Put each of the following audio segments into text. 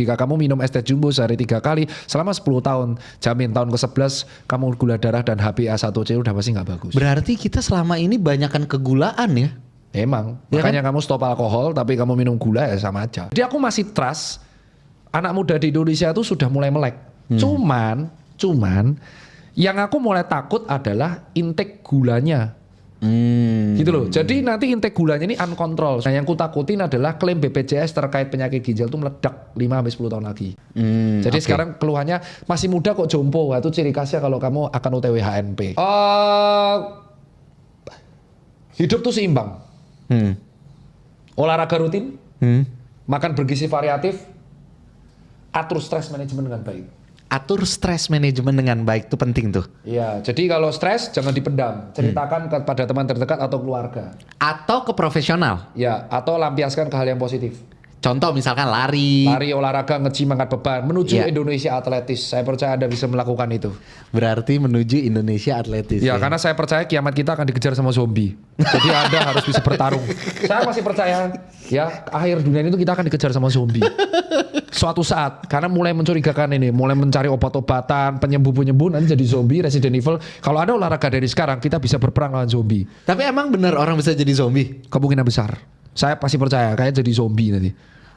Jika kamu minum es teh jumbo sehari 3 kali selama 10 tahun, jamin tahun ke-11 kamu gula darah dan HbA1c udah pasti nggak bagus. Berarti kita selama ini banyakan kegulaan ya? Emang, Ya makanya kan? kamu stop alkohol tapi kamu minum gula ya sama aja. Jadi aku masih trust anak muda di Indonesia itu sudah mulai melek. Cuman yang aku mulai takut adalah intake gulanya. Gitu loh. Jadi nanti intake gulanya ini uncontrol. Nah yang kutakutin adalah klaim BPJS terkait penyakit ginjal itu meledak 5-10 tahun lagi. Jadi sekarang keluhannya masih muda kok jompo. Wah, itu ciri khasnya kalau kamu akan UTW HNP. Hidup tuh seimbang. Olahraga rutin, makan bergizi variatif, atur stres manajemen dengan baik. Atur stres manajemen dengan baik itu penting tuh. Iya, jadi kalau stres jangan dipendam, ceritakan kepada teman terdekat atau keluarga. Atau ke profesional. Ya, atau lampiaskan ke hal yang positif. Contoh misalkan lari. Lari, olahraga, nge-gym, angkat beban, menuju Iya. Indonesia atletis. Saya percaya Anda bisa melakukan itu. Berarti menuju Indonesia atletis. Ya, karena saya percaya kiamat kita akan dikejar sama zombie. Jadi Anda harus bisa bertarung. Saya masih percaya, ya, akhir dunia ini tuh kita akan dikejar sama zombie. Suatu saat, karena mulai mencurigakan ini, mulai mencari obat-obatan, penyembuh-penyembuh, nanti jadi zombie, Resident Evil. Kalau ada olahraga dari sekarang, kita bisa berperang lawan zombie. Tapi emang benar orang bisa jadi zombie? Kemungkinan besar. Saya pasti percaya, kayak jadi zombie nanti.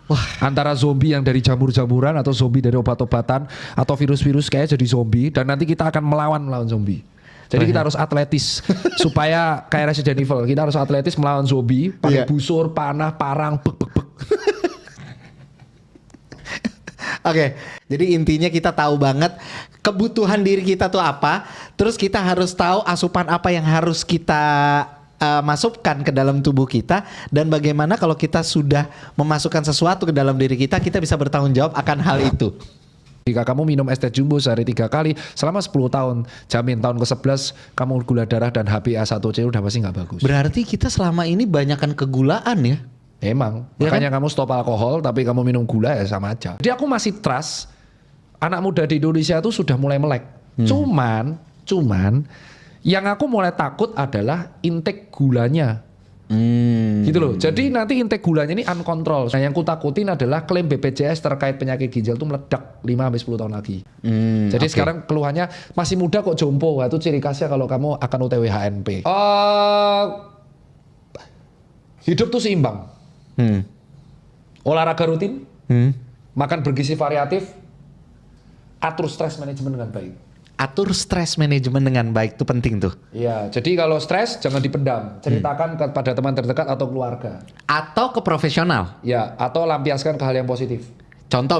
Wah, antara zombie yang dari jamur-jamuran atau zombie dari obat-obatan atau virus-virus kayak jadi zombie dan nanti kita akan melawan zombie. Jadi kita harus atletis supaya kayak Resident Evil. Kita harus atletis melawan zombie pakai busur, panah, parang, bek. Oke, jadi intinya kita tahu banget kebutuhan diri kita tuh apa. Terus kita harus tahu asupan apa yang harus kita masukkan ke dalam tubuh kita. Dan bagaimana kalau kita sudah memasukkan sesuatu ke dalam diri kita, kita bisa bertanggung jawab akan hal itu. Jika kamu minum es teh jumbo sehari 3 kali selama 10 tahun, jamin tahun ke-11 kamu gula darah dan HbA1c udah pasti nggak bagus. Berarti kita selama ini banyakan kegulaan ya? Emang, Ya makanya kamu stop alkohol tapi kamu minum gula ya sama aja. Jadi aku masih trust anak muda di Indonesia itu sudah mulai melek. Cuman yang aku mulai takut adalah intake gulanya. Gitu loh. Jadi nanti intake gulanya ini uncontrol. Nah yang kutakutin adalah klaim BPJS terkait penyakit ginjal itu meledak 5-10 tahun lagi. Jadi sekarang keluhannya masih muda kok jompo. Wah, itu ciri khasnya kalau kamu akan UTW HNP. Hidup tuh seimbang. Olahraga rutin, makan bergizi variatif, atur stres manajemen dengan baik. Atur stres manajemen dengan baik itu penting tuh. Iya, jadi kalau stres jangan dipendam, ceritakan kepada teman terdekat atau keluarga. Atau ke profesional. Ya, atau lampiaskan ke hal yang positif. Contoh